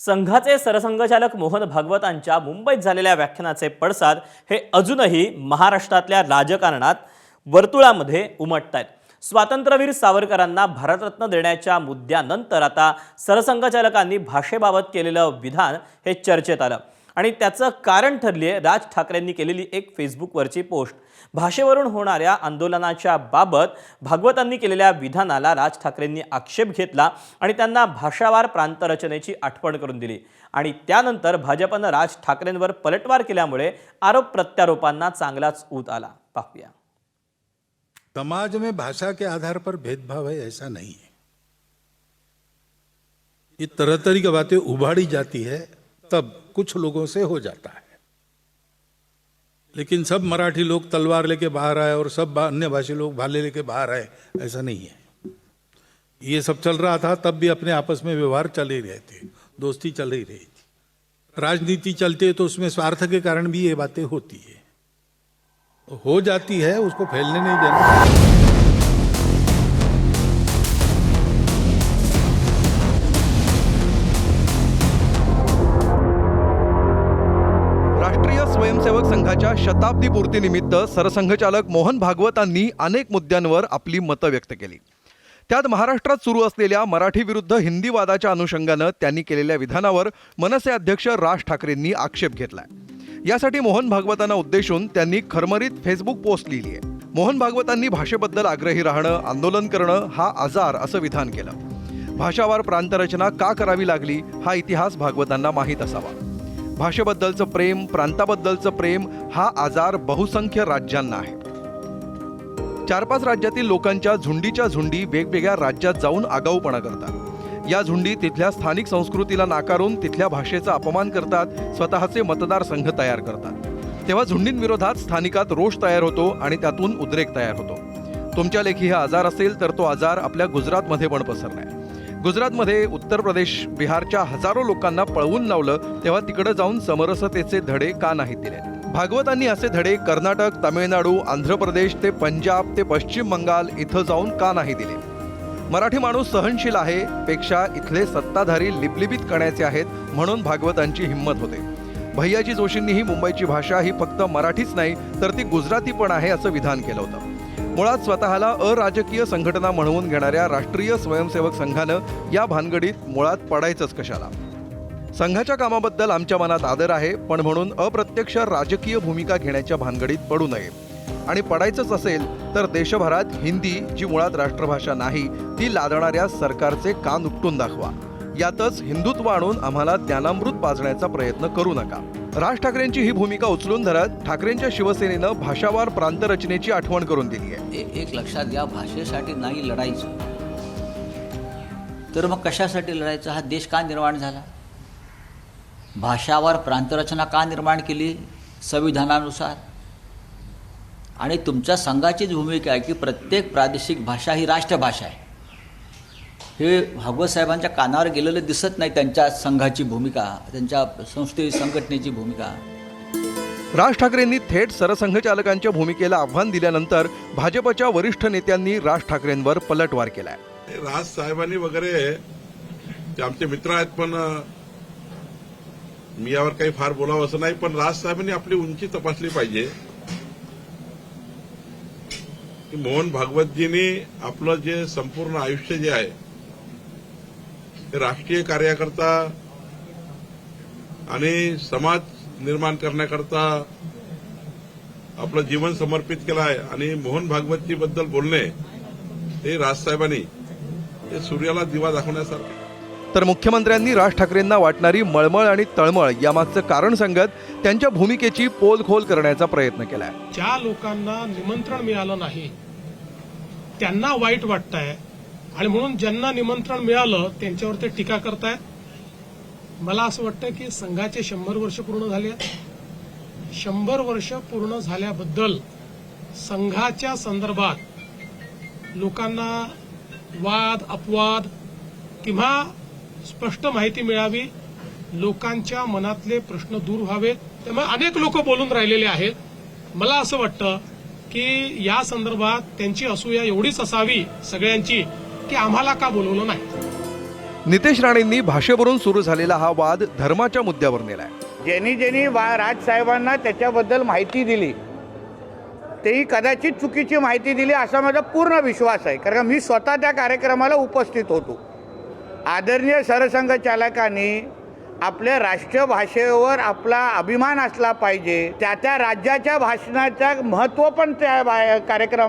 संघाचे सरसंघचालक मोहन भागवतांच्या मुंबईत झालेल्या व्याख्यानाचे पडसाद हे अजूनही महाराष्ट्रातल्या राजकारणात वर्तुळामध्ये उमटतायत। स्वातंत्र्यवीर सावरकरांना भारतरत्न देण्याच्या मुद्द्यानंतर आता सरसंघचालकांनी भाषेबाबत केलेलं विधान हे चर्चेत आलं आणि त्याचं कारण ठरली आहे राज ठाकरेंनी केलेली एक फेसबुकवरची पोस्ट। भाषेवरून होणाऱ्या आंदोलनाच्या बाबत भागवतांनी केलेल्या विधानाला राज ठाकरेंनी आक्षेप घेतला आणि त्यांना भाषावार प्रांतरचनेची आठवण करून दिली आणि त्यानंतर भाजपनं राज ठाकरेंवर पलटवार केल्यामुळे आरोप प्रत्यारोपांना चांगलाच ऊत आला। पाहूया। समाज में भाषा के आधार पर भेदभाव है ऐसा नहीं है। ये तरह तरह की बातें उभाड़ी जाती है तब कुछ लोगों से हो जाता है, लेकिन सब मराठी लोग तलवार लेके बाहर आए और सब अन्य भाषी लोग भाले लेके बाहर आए ऐसा नहीं है। ये सब चल रहा था तब भी अपने आपस में व्यवहार चल ही रहे थे, दोस्ती चल ही रही थी। राजनीति चलती है तो उसमें स्वार्थ के कारण भी ये बातें होती है, हो जाती है, उसको फैलने नहीं देना। राष्ट्रीय स्वयंसेवक संघाच्या शताब्दी पूर्तीनिमित्त सरसंघचालक मोहन भागवतांनी अनेक मुद्द्यांवर आपली मतं व्यक्त केली। त्यात महाराष्ट्रात सुरू असलेल्या मराठी विरुद्ध हिंदी वादाच्या अनुषंगानं त्यांनी केलेल्या विधानावर मनसे अध्यक्ष राज ठाकरेंनी आक्षेप घेतलाय। यासाठी मोहन भागवतांना उद्देशून त्यांनी खरमरीत फेसबुक पोस्ट लिहिली आहे। मोहन भागवतांनी भाषेबद्दल आग्रही राहणं, आंदोलन करणं हा आजार असं विधान केलं। भाषावार प्रांतरचना का करावी लागली हा इतिहास भागवतांना माहीत असावा। भाषेबद्दलचं प्रेम, प्रांताबद्दलचं प्रेम हा आजार बहुसंख्य राज्यांना आहे। 4-5 राज्यातील लोकांच्या झुंडीच्या झुंडी वेगवेगळ्या राज्यात जाऊन आगाऊपणा करतात। या झुंडी तिथल्या स्थानिक संस्कृतीला नाकारून तिथल्या भाषेचा अपमान करतात, स्वतःचे मतदारसंघ तयार करतात। तेव्हा झुंडींविरोधात स्थानिकात रोष तयार होतो आणि त्यातून उद्रेक तयार होतो। तुमच्या लेखी हा आजार असेल तर तो आजार आपल्या गुजरातमध्ये पण पसरलाय। गुजरातमध्ये उत्तर प्रदेश, बिहारच्या हजारो लोकांना पळवून लावलं, तेव्हा तिकडे जाऊन समरसतेचे धडे का नाहीत दिले? भागवतांनी असे धडे कर्नाटक, तामिळनाडू, आंध्र प्रदेश ते पंजाब ते पश्चिम बंगाल इथं जाऊन का नाही दिले? मराठी माणूस सहनशील आहे पेक्षा इथले सत्ताधारी लिपलिपित करण्याचे आहेत म्हणून भागवतांची हिंमत होते। भैयाजी जोशींनीही मुंबईची भाषा ही फक्त मराठीच नाही तर ती गुजराती पण आहे असं विधान केलं होतं। मुळात स्वतःला अराजकीय संघटना म्हणवून घेणाऱ्या राष्ट्रीय स्वयंसेवक संघानं या भानगडीत मुळात पडायचंच कशाला? संघाच्या कामाबद्दल आमच्या मनात आदर आहे, पण म्हणून अप्रत्यक्ष राजकीय भूमिका घेण्याच्या भानगडीत पडू नये आणि पडायचंच असेल तर देशभरात हिंदी जी मुळात राष्ट्रभाषा नाही ती लादणाऱ्या सरकारचे कान उपटून दाखवा। यातच हिंदुत्व आणून आम्हाला ज्ञानामृत पाजण्याचा प्रयत्न करू नका। राज ठाकरेंची ही भूमिका उचलून धरत ठाकरेंच्या शिवसेनेनं भाषावार प्रांतरचनेची आठवण करून दिली आहे। एक लक्षात घ्या, भाषेसाठी नाही लढायचं तर मग कशासाठी लढायचं? हा देश का निर्माण झाला? भाषावार प्रांतरचना का निर्माण केली संविधानानुसार? आणि तुमच्या संघाचीच भूमिका आहे की प्रत्येक प्रादेशिक भाषा ही राष्ट्रभाषा आहे। हे भागवत साहेबांच्या कानावर गेलेलं दिसत नाही त्यांच्या संघाची भूमिका, त्यांच्या संस्थे संघटनेची भूमिका। राज ठाकरेंनी थेट सरसंघचालकांच्या भूमिकेला आव्हान दिल्यानंतर भाजपच्या वरिष्ठ नेत्यांनी राज ठाकरेंवर पलटवार केलाय। राज साहेबांनी वगैरे ते आमचे मित्र आहेत, पण मी यावर काही फार बोलावं असं नाही, पण राज साहेबांनी आपली उंची तपासली पाहिजे की मोहन भागवतजींनी आपलं जे संपूर्ण आयुष्य जे आहे ते राष्ट्रीय कार्याकरता आणि समाज निर्माण करण्याकरता आपलं जीवन समर्पित केलं आहे आणि मोहन भागवतजी बद्दल बोलणे हे राजसाहेबांनी हे सूर्याला दिवा दाखवण्यासारखे। तर मुख्यमंत्र्यांनी राज ठाकरेंना वाटणारी मळमळ आणि तळमळ यामागचं कारण सांगत त्यांच्या भूमिकेची पोलखोल करण्याचा प्रयत्न केलाय। ज्या लोकांना निमंत्रण मिळालं नाही त्यांना वाईट वाटतंय आणि म्हणून ज्यांना निमंत्रण मिळालं त्यांच्यावर ते टीका करतायत। मला असं वाटतं की संघाचे 100 वर्ष पूर्ण झाले आहेत। 100 वर्ष पूर्ण झाल्याबद्दल संघाच्या संदर्भात लोकांना वाद, अपवाद किंवा स्पष्ट माहिती मिळावी, लोकांच्या मनातले प्रश्न दूर व्हावेत, त्यामुळे अनेक लोक बोलून राहिलेले आहेत। मला असं वाटतं की या संदर्भात त्यांची असूया एवढीच असावी सगळ्यांची की आम्हाला का बोलवलं नाही। नितेश राणेंनी भाषेवरून सुरू झालेला हा वाद धर्माच्या मुद्द्यावर नेलाय. ज्यांनी राजसाहेबांना त्याच्याबद्दल माहिती दिली तेही कदाचित चुकीची माहिती दिली असा माझा पूर्ण विश्वास आहे, कारण मी स्वतः त्या कार्यक्रमाला उपस्थित होतो. आदरणीय सरसंघचालकांनी आपल्या राष्ट्रभाषेवर आपला अभिमान असला पाहिजे. त्या राज्याच्या भाषणाचं महत्त्व पण त्या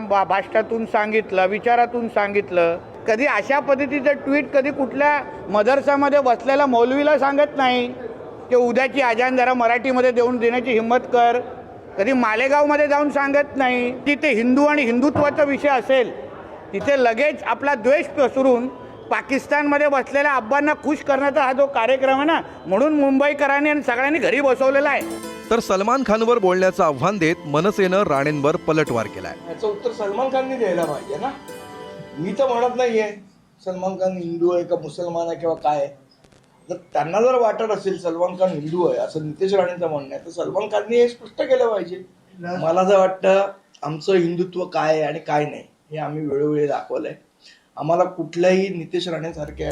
भाषणातून सांगितलं, विचारातून सांगितलं. कधी अशा पद्धतीचं ट्विट कधी कुठल्या मदरसामध्ये बसलेल्या मौलवीला सांगत नाही की उद्याची अजान जरा मराठीमध्ये देण्याची हिंमत कर. कधी मालेगावमध्ये जाऊन सांगत नाही. तिथे हिंदू आणि हिंदुत्वाचा विषय असेल तिथे लगेच आपला द्वेष पसरून पाकिस्तानमध्ये बसलेल्या अब्बांना खुश करण्याचा हा जो कार्यक्रम आहे ना, म्हणून मुंबईकरांनी आणि सगळ्यांनी घरी बसवलेला आहे. तर सलमान खानवर बोलण्याचं आव्हान देत मनसेनं राणेंवर पलटवार केलाय. याचं उत्तर सलमान खानने द्यायला पाहिजे ना. मी तर म्हणत नाहीये सलमान खान हिंदू आहे का मुसलमान आहे किंवा काय आहे. जर त्यांना जर वाटत असेल सलमान खान हिंदू आहे असं नितेश राणेंचं म्हणणं आहे, तर सलमान खानने हे स्पष्ट केलं पाहिजे. मला तर वाटतं आमचं हिंदुत्व काय आहे आणि काय नाही हे आम्ही वेळोवेळी दाखवलंय. आम्हाला कुठल्याही नितेश राणेसारख्या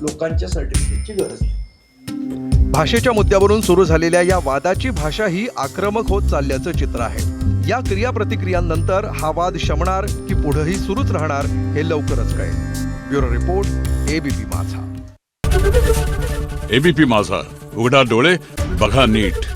लोकांच्या सर्टिफिकेटची गरज नाही. भाषेच्या मुद्द्यावरून सुरू झालेल्या या वादाची भाषा ही आक्रमक होत चालल्याचं चित्र आहे. या क्रियाप्रतिक्रियांनंतर हा वाद शमणार की पुढेही सुरूच राहणार हे लवकरच कळेल. ब्युरो रिपोर्ट, एबीपी माझा. एबीपी माझा, उघडा डोळे बघा नीट.